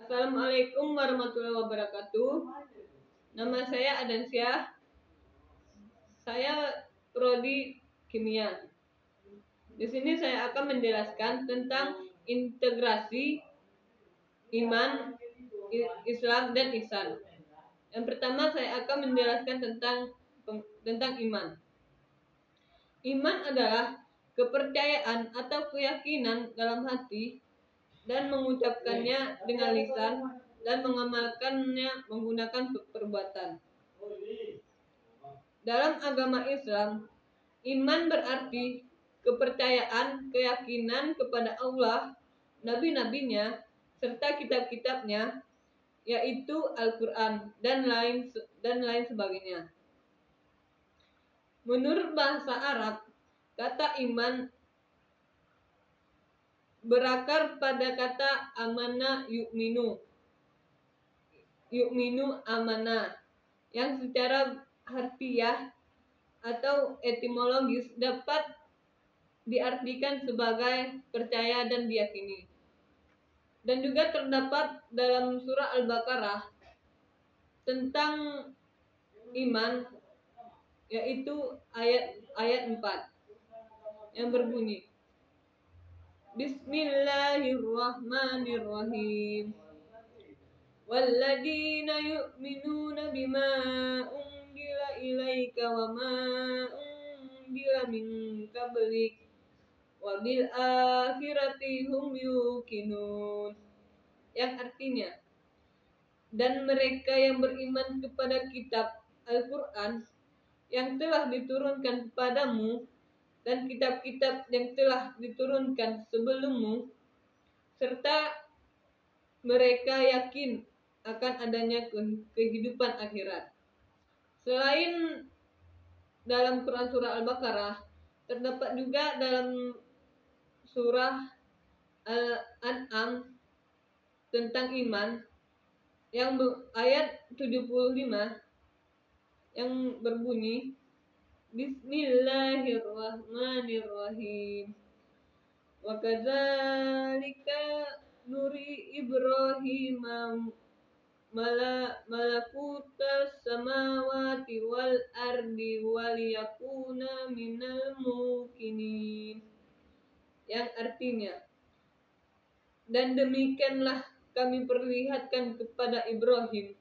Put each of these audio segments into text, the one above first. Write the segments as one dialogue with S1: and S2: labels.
S1: Assalamualaikum warahmatullahi wabarakatuh. Nama saya Adansyah. Saya prodi kimia. Di sini saya akan menjelaskan tentang integrasi iman, Islam dan ihsan. Yang pertama saya akan menjelaskan tentang iman. Iman adalah kepercayaan atau keyakinan dalam hati dan mengucapkannya dengan lisan dan mengamalkannya menggunakan perbuatan. Dalam agama Islam, iman berarti kepercayaan, keyakinan kepada Allah, nabi-nabinya, serta kitab-kitabnya, yaitu Al-Quran dan lain sebagainya. Menurut bahasa Arab, kata iman berakar pada kata amana yu'minu amana, yang secara harfiah atau etimologis dapat diartikan sebagai percaya dan diyakini. Dan juga terdapat dalam surah Al-Baqarah tentang iman, yaitu ayat 4 yang berbunyi Bismillahirrahmanirrahim. Walladzina yu'minuna bima unzila ilaika wa ma unzila min qablik wa bil akhirati hum yuqinun. Yang artinya, dan mereka yang beriman kepada kitab Al-Quran yang telah diturunkan kepadamu dan kitab-kitab yang telah diturunkan sebelummu, serta mereka yakin akan adanya kehidupan akhirat. Selain dalam Quran surah Al-Baqarah, terdapat juga dalam surah Al-An'am tentang iman yang ayat 75 yang berbunyi Bismillahirrahmanirrahim. Wa kadzalika nuri Ibrahim malakutas samawati wal ardi waliyakuna minal muqinin. Yang artinya, dan demikianlah kami perlihatkan kepada Ibrahim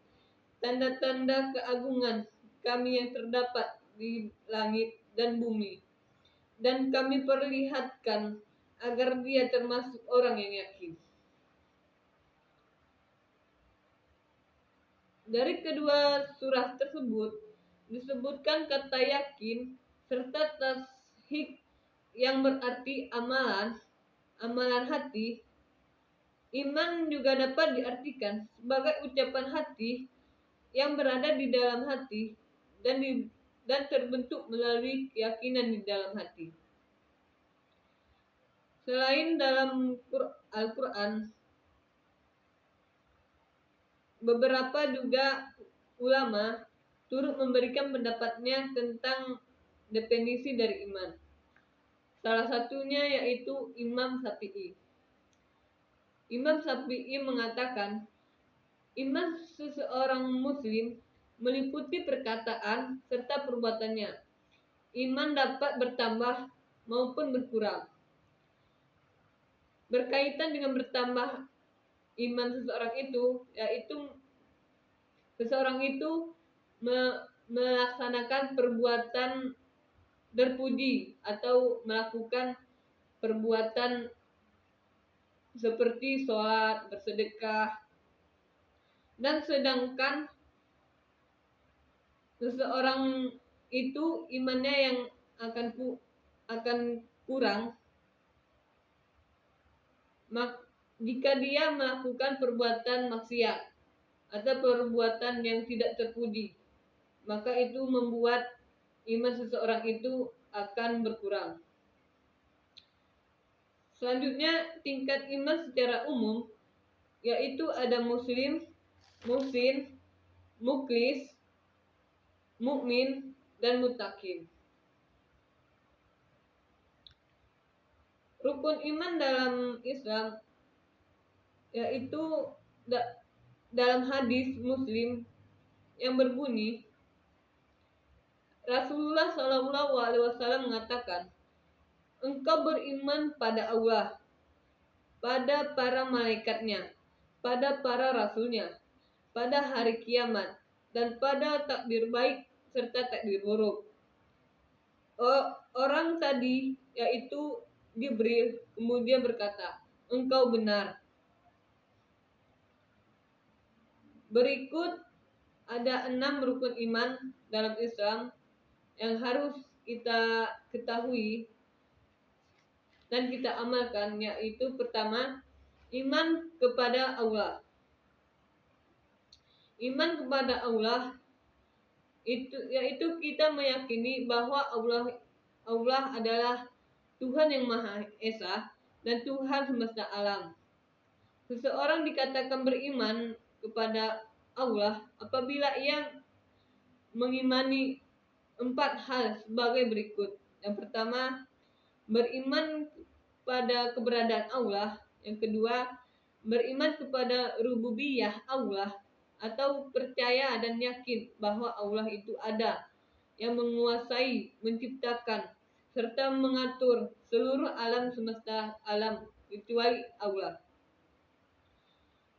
S1: tanda-tanda keagungan kami yang terdapat di langit dan bumi, dan kami perlihatkan agar dia termasuk orang yang yakin. Dari kedua surah tersebut disebutkan kata yakin serta tasdik yang berarti amalan hati. Iman juga dapat diartikan sebagai ucapan hati yang berada di dalam hati dan terbentuk melalui keyakinan di dalam hati. Selain dalam Al-Quran, beberapa juga ulama turut memberikan pendapatnya tentang definisi dari iman. Salah satunya yaitu Imam Syafi'i. Imam Syafi'i mengatakan, iman seseorang muslim meliputi perkataan serta perbuatannya. Iman dapat bertambah maupun berkurang. Berkaitan dengan bertambah iman seseorang itu, yaitu seseorang itu melaksanakan perbuatan terpuji atau melakukan perbuatan seperti sholat, bersedekah. Dan sedangkan seseorang itu imannya yang akan kurang jika dia melakukan perbuatan maksiat atau perbuatan yang tidak terpuji, maka itu membuat iman seseorang itu akan berkurang. Selanjutnya, tingkat iman secara umum, yaitu ada muslim, muhsin, mukhlis, mukmin, dan muttaqin. Rukun iman dalam Islam yaitu dalam hadis Muslim yang berbunyi, Rasulullah Shallallahu Alaihi Wasallam mengatakan, engkau beriman pada Allah, pada para malaikatnya, pada para rasulnya, pada hari kiamat, dan pada takdir baik serta takdir buruk. Orang tadi, yaitu Jibril, kemudian berkata, engkau benar. Berikut ada 6 rukun iman dalam Islam yang harus kita ketahui dan kita amalkan, yaitu pertama, iman kepada Allah. Iman kepada Allah yaitu kita meyakini bahwa Allah adalah Tuhan yang Maha Esa dan Tuhan semesta alam. Seseorang dikatakan beriman kepada Allah apabila ia mengimani 4 hal sebagai berikut. Yang pertama, beriman pada keberadaan Allah. Yang kedua, beriman kepada rububiyah Allah atau percaya dan yakin bahwa Allah itu ada, yang menguasai, menciptakan, serta mengatur seluruh alam semesta alam kecuali Allah.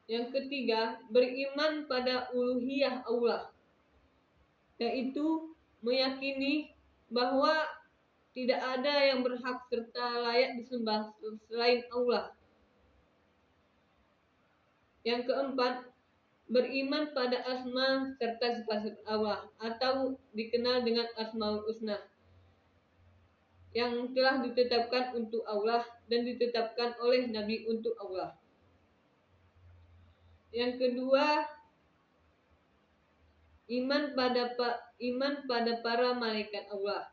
S1: Yang ketiga, beriman pada uluhiyah Allah, yaitu meyakini bahwa tidak ada yang berhak serta layak disembah selain Allah. Yang keempat, beriman pada asma serta sifat Allah atau dikenal dengan Asmaul Husna yang telah ditetapkan untuk Allah dan ditetapkan oleh Nabi untuk Allah. Yang kedua, iman pada para malaikat Allah.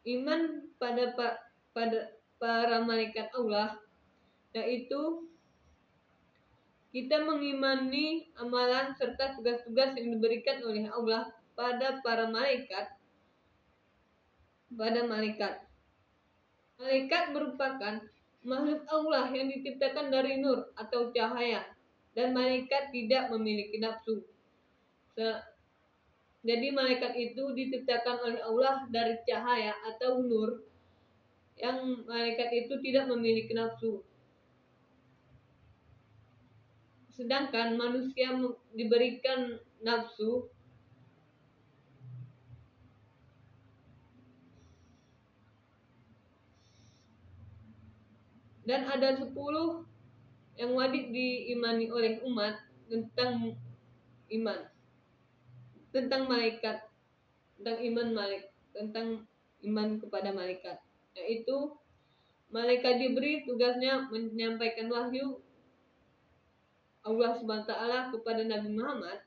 S1: Iman pada para malaikat Allah yaitu kita mengimani amalan serta tugas-tugas yang diberikan oleh Allah pada para malaikat. Malaikat merupakan makhluk Allah yang diciptakan dari nur atau cahaya, dan malaikat tidak memiliki nafsu. Jadi malaikat itu diciptakan oleh Allah dari cahaya atau nur, yang malaikat itu tidak memiliki nafsu. Sedangkan manusia diberikan nafsu. Dan ada 10 yang wajib diimani oleh umat tentang malaikat, tentang iman kepada malaikat, yaitu malaikat Jibril tugasnya menyampaikan wahyu Allah SWT kepada Nabi Muhammad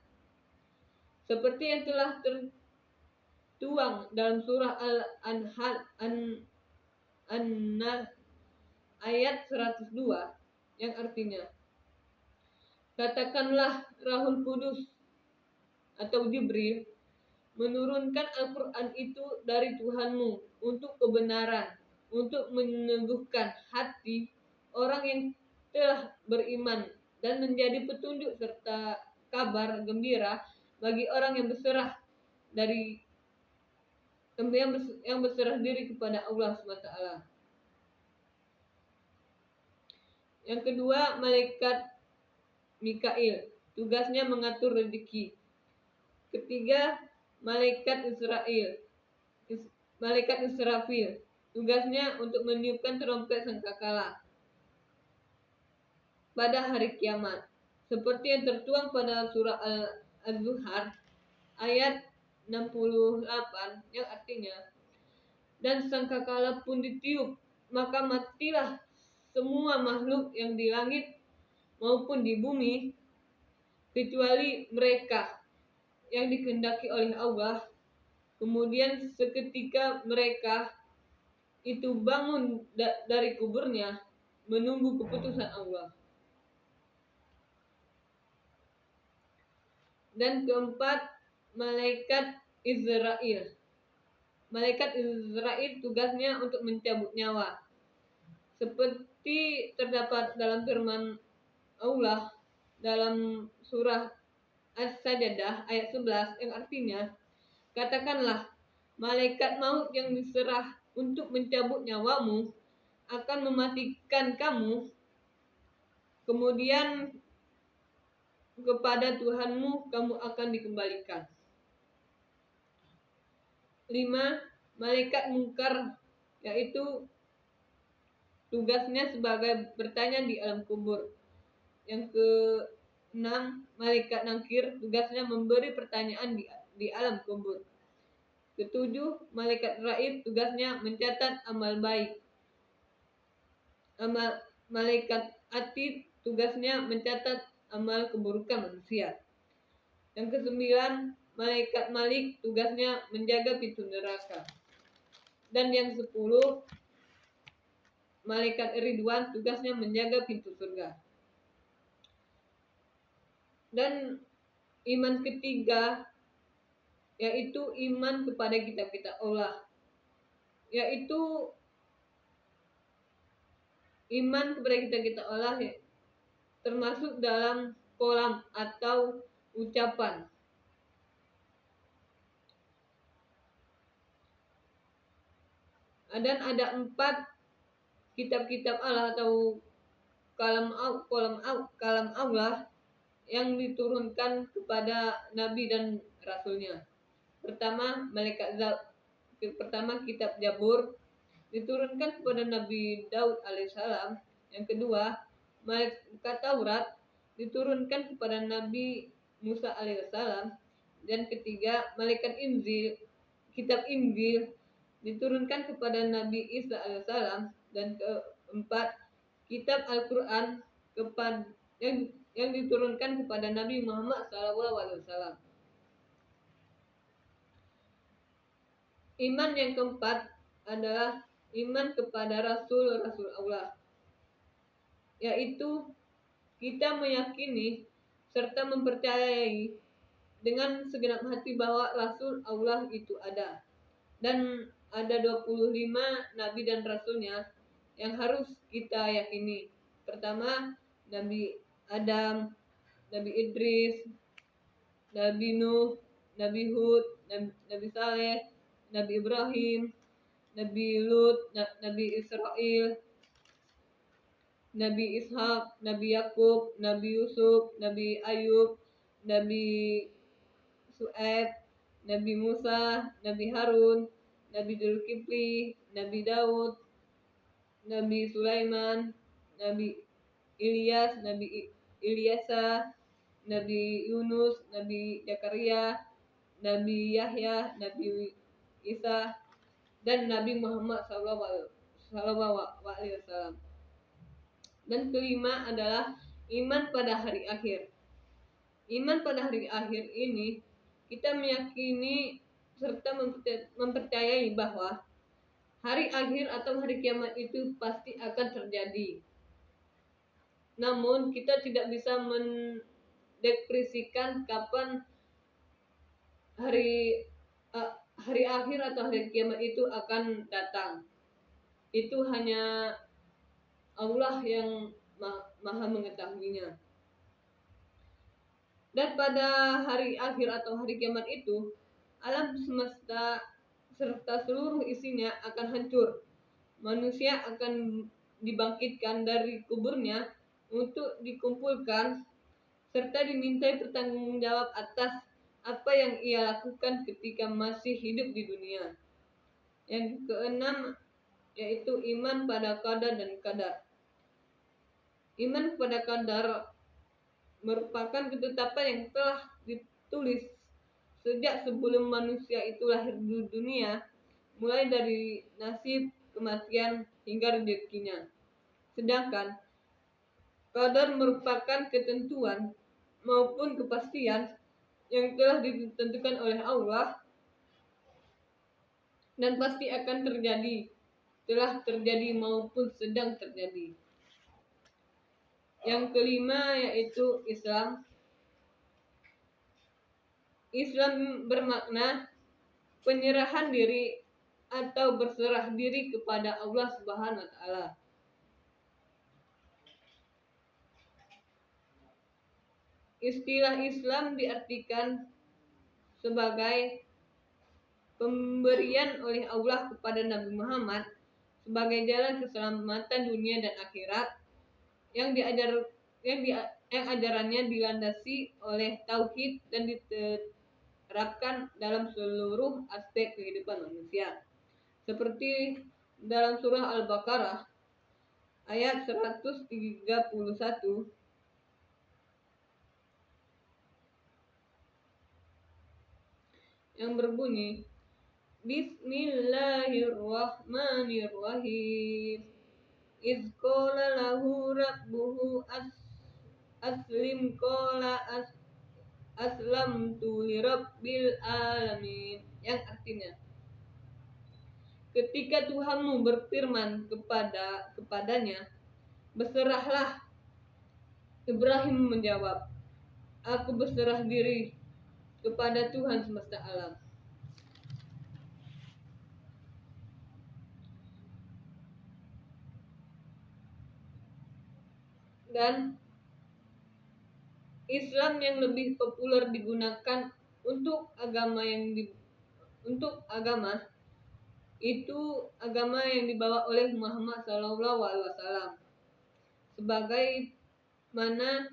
S1: seperti yang telah tertuang dalam surah An-Nahl ayat 102 yang artinya, katakanlah Rahul Kudus atau Jibril menurunkan Al-Quran itu dari Tuhanmu untuk kebenaran, untuk meneguhkan hati orang yang telah beriman dan menjadi petunjuk serta kabar gembira bagi orang yang berserah diri kepada Allah SWT. Yang kedua, malaikat Mikail, tugasnya mengatur rezeki. Ketiga, malaikat Israfil, tugasnya untuk meniupkan trompet sangkakala pada hari kiamat, seperti yang tertuang pada surah Az-Zuhar ayat 68 yang artinya, dan sangkakala pun ditiup, maka matilah semua makhluk yang di langit maupun di bumi kecuali mereka yang dikehendaki oleh Allah. Kemudian seketika mereka itu bangun dari kuburnya menunggu keputusan Allah. Dan keempat, malaikat Israel. Malaikat Israel tugasnya untuk mencabut nyawa, seperti terdapat dalam firman Allah dalam surah As-Sajdah ayat 11 yang artinya, katakanlah, malaikat maut yang diserah untuk mencabut nyawamu akan mematikan kamu, kemudian kepada Tuhanmu kamu akan dikembalikan. 5. Malaikat mungkar, yaitu tugasnya sebagai bertanya di alam kubur. Yang ke-6, malaikat nakir, tugasnya memberi pertanyaan di alam kubur. Ke-7, malaikat raib, tugasnya mencatat amal baik. Malaikat atid, tugasnya mencatat amal keburukan manusia. Yang ke-9, malaikat malik, tugasnya menjaga pintu neraka. Dan yang 10, malaikat ridwan, tugasnya menjaga pintu surga. Dan iman ketiga, yaitu iman kepada kitab-kitab Allah, yaitu iman kepada kitab-kitab Allah termasuk dalam kolam atau ucapan. Dan ada 4 kitab-kitab Allah atau kalam Allah yang diturunkan kepada Nabi dan Rasulnya. Pertama, kitab Jabur diturunkan kepada Nabi Daud alaihissalam. Yang kedua, malaikat Taurat diturunkan kepada Nabi Musa alaihissalam. Dan ketiga, malaikat Injil, kitab Injil diturunkan kepada Nabi Isa alaihissalam. Dan keempat, kitab Al-Quran yang diturunkan kepada Nabi Muhammad SAW. Iman yang keempat adalah iman kepada Rasul-Rasul Allah, yaitu kita meyakini serta mempercayai dengan segenap hati bahwa Rasul Allah itu ada. Dan ada 25 Nabi dan Rasulnya yang harus kita yakini. Pertama, Nabi Adam, Nabi Idris, Nabi Nuh, Nabi Hud, Nabi Saleh, Nabi Ibrahim, Nabi Lut, Nabi Israel, Nabi Ishak, Nabi Yakub, Nabi Yusuf, Nabi Ayub, Nabi Su'aib, Nabi Musa, Nabi Harun, Nabi Dzulkifli, Nabi Daud, Nabi Sulaiman, Nabi Ilyas, Nabi Ilyasa, Nabi Yunus, Nabi Zakaria, Nabi Yahya, Nabi Isa, dan Nabi Muhammad SAW. Dan kelima adalah iman pada hari akhir. Iman pada hari akhir ini kita meyakini serta mempercayai bahwa hari akhir atau hari kiamat itu pasti akan terjadi. Namun kita tidak bisa mendepresikan kapan hari akhir atau hari kiamat itu akan datang. Itu hanya Allah yang maha mengetahuinya. Dan pada hari akhir atau hari kiamat itu, alam semesta serta seluruh isinya akan hancur. Manusia akan dibangkitkan dari kuburnya untuk dikumpulkan serta dimintai pertanggungjawab atas apa yang ia lakukan ketika masih hidup di dunia. Yang keenam yaitu iman pada qadar dan qadar. Iman kepada qadar merupakan ketetapan yang telah ditulis sejak sebelum manusia itu lahir di dunia, mulai dari nasib, kematian, hingga rezekinya. Sedangkan qadar merupakan ketentuan maupun kepastian yang telah ditentukan oleh Allah dan pasti akan terjadi, telah terjadi maupun sedang terjadi. Yang kelima yaitu Islam. Islam bermakna penyerahan diri atau berserah diri kepada Allah Subhanahu wa taala. Istilah Islam diartikan sebagai pemberian oleh Allah kepada Nabi Muhammad sebagai jalan keselamatan dunia dan akhirat yang ajarannya dilandasi oleh tauhid dan diterapkan dalam seluruh aspek kehidupan manusia. Seperti dalam surah Al-Baqarah ayat 131 yang berbunyi, Bismillahirrahmanirrahim. Iz qala lahu rabbuhu aslim qala aslamtu lirabbil alamin. Yang artinya, ketika Tuhanmu berfirman kepadanya, berserahlah. Ibrahim menjawab, aku berserah diri kepada Tuhan semesta alam. Dan Islam yang lebih populer digunakan untuk agama itu agama yang dibawa oleh Muhammad SAW, sebagai mana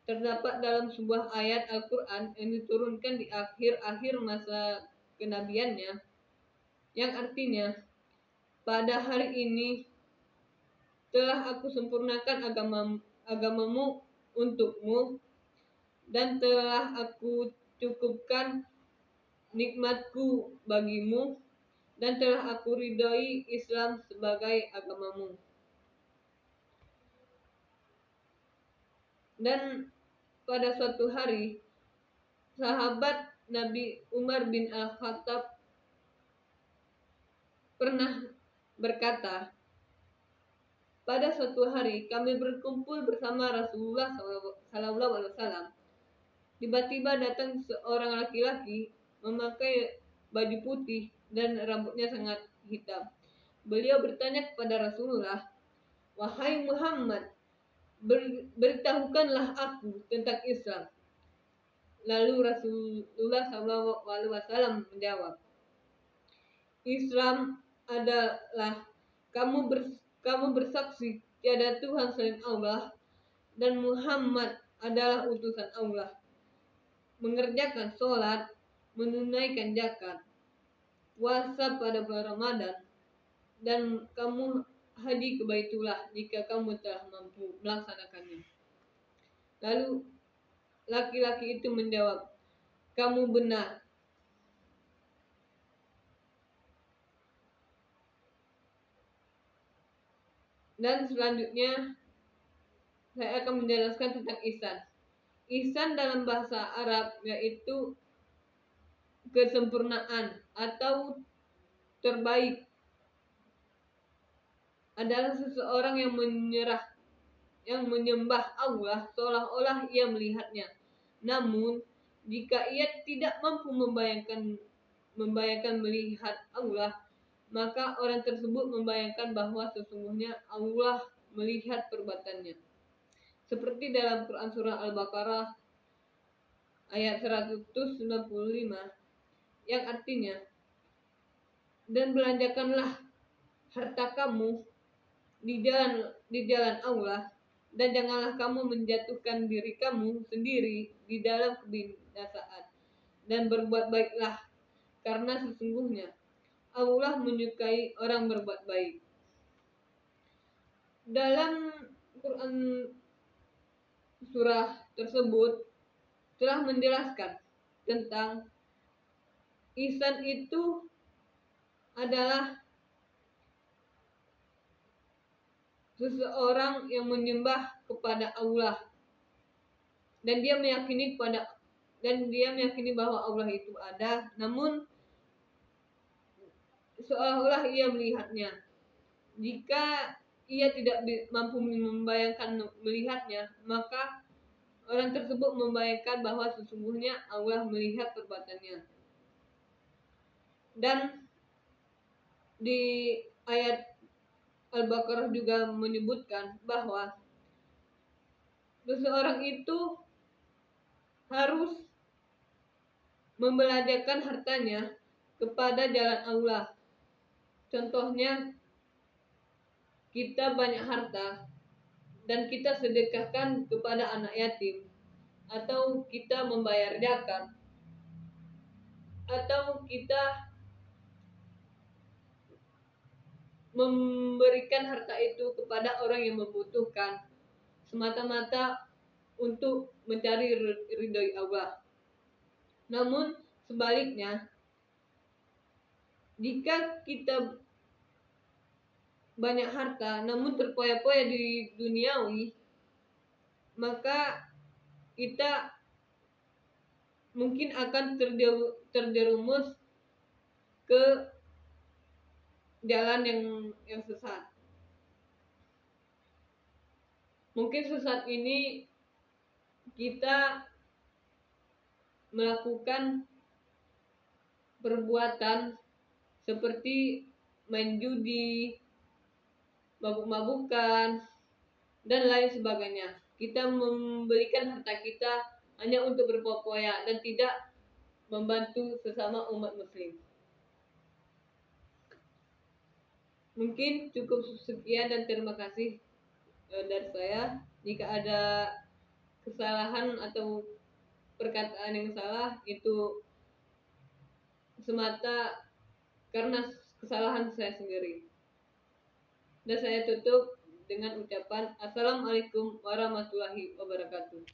S1: terdapat dalam sebuah ayat Al-Quran yang diturunkan di akhir-akhir masa kenabiannya, yang artinya, pada hari ini telah aku sempurnakan agamamu untukmu, dan telah aku cukupkan nikmatku bagimu, dan telah aku ridhoi Islam sebagai agamamu. Dan pada suatu hari, sahabat Nabi Umar bin Al-Khattab pernah berkata, pada suatu hari kami berkumpul bersama Rasulullah SAW. Tiba-tiba datang seorang laki-laki memakai baju putih dan rambutnya sangat hitam. Beliau bertanya kepada Rasulullah, wahai Muhammad, beritahukanlah aku tentang Islam. Lalu Rasulullah SAW menjawab, Islam adalah kamu bersaksi tiada Tuhan selain Allah dan Muhammad adalah utusan Allah, mengerjakan sholat, menunaikan zakat, puasa pada bulan Ramadan, dan kamu haji ke Baitullah jika kamu telah mampu melaksanakannya. Lalu laki-laki itu menjawab, kamu benar. Dan selanjutnya saya akan menjelaskan tentang ihsan. Ihsan dalam bahasa Arab yaitu kesempurnaan atau terbaik, adalah seseorang yang menyembah Allah seolah-olah ia melihatnya. Namun jika ia tidak mampu membayangkan melihat Allah, maka orang tersebut membayangkan bahwa sesungguhnya Allah melihat perbuatannya. Seperti dalam Quran surah Al-Baqarah ayat 195 yang artinya, dan belanjakanlah harta kamu di jalan Allah, dan janganlah kamu menjatuhkan diri kamu sendiri di dalam kebinasaan, dan berbuat baiklah karena sesungguhnya Allah menyukai orang berbuat baik. Dalam Quran surah tersebut telah menjelaskan tentang ihsan itu adalah seseorang yang menyembah kepada Allah dan dia meyakini bahwa Allah itu ada, namun seolah-olah ia melihatnya. Jika ia tidak mampu membayangkan melihatnya, maka orang tersebut membayangkan bahwa sesungguhnya Allah melihat perbuatannya. Dan di ayat Al-Baqarah juga menyebutkan bahwa seseorang itu harus membelanjakan hartanya kepada jalan Allah. Contohnya, kita banyak harta dan kita sedekahkan kepada anak yatim, atau kita membayar zakat, atau kita memberikan harta itu kepada orang yang membutuhkan, semata-mata untuk mencari ridho Allah. Namun sebaliknya, jika kita banyak harta namun terpoya-poya di duniawi, maka kita mungkin akan terjerumus ke jalan yang sesat. Mungkin sesat ini kita melakukan perbuatan seperti main judi, mabuk-mabukan, dan lain sebagainya. Kita memberikan harta kita hanya untuk berpoya-poya dan tidak membantu sesama umat muslim. Mungkin cukup sekian dan terima kasih dari saya. Jika ada kesalahan atau perkataan yang salah, itu semata karena kesalahan saya sendiri. Dan saya tutup dengan ucapan Assalamualaikum warahmatullahi wabarakatuh.